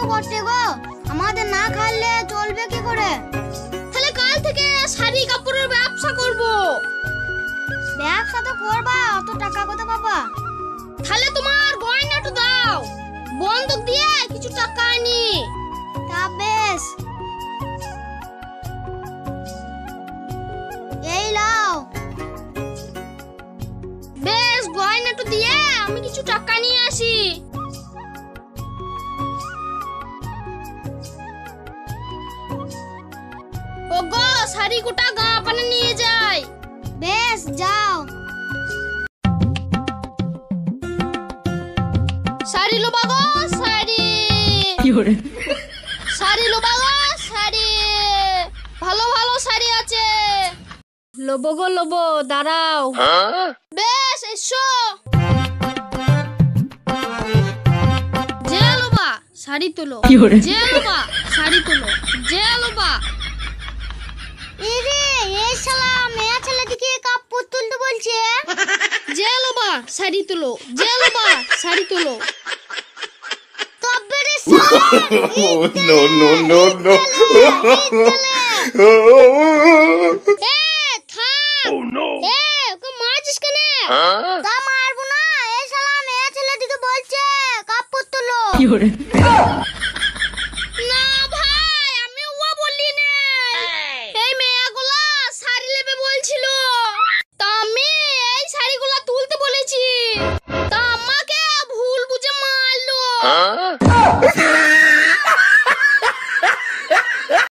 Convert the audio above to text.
বটে গো, আমাদের না খাইলে চলবে কি করে? তাহলে কাল থেকে শাড়ি কাপড়ের ব্যবসা করব। ব্যবসা তো করবা, অত টাকা কোথায় পাবা? তাহলে তোমার গয়নাটা দাও, বন্ধক দিয়ে কিছু টাকা আনি। তা বেশ, এই লাও। বেশ, গয়নাটা দিয়ে আমি কিছু টাকা নিয়ে আসি। ওগো, শাড়ি গোটা গা পানে নিয়ে যাই। বেশ, যাও। শাড়ি লোবা গো, শাড়ি। শাড়ি লোবা গো, শাড়ি। ভালো ভালো শাড়ি আছে। লোবো গো লোবো, দাঁড়াও। বেশ, এসো। যে লোবা শাড়ি তোলো, যে লোবা শাড়ি তোলো, যে লোবা। এরে, এই শালা মেয়ে ছেলেটিকে কাপড় তুলতে বলছে। যে লোবা শাড়ি তোলো, যে লোবা শাড়ি তোলো। তবে রে শালা, No, no, no, no. এ থাম। এ ওকে মারছিস কেন? তা মারবো না, এই শালা মেয়ে ছেলেটিকে বলছে কাপড় তুলো।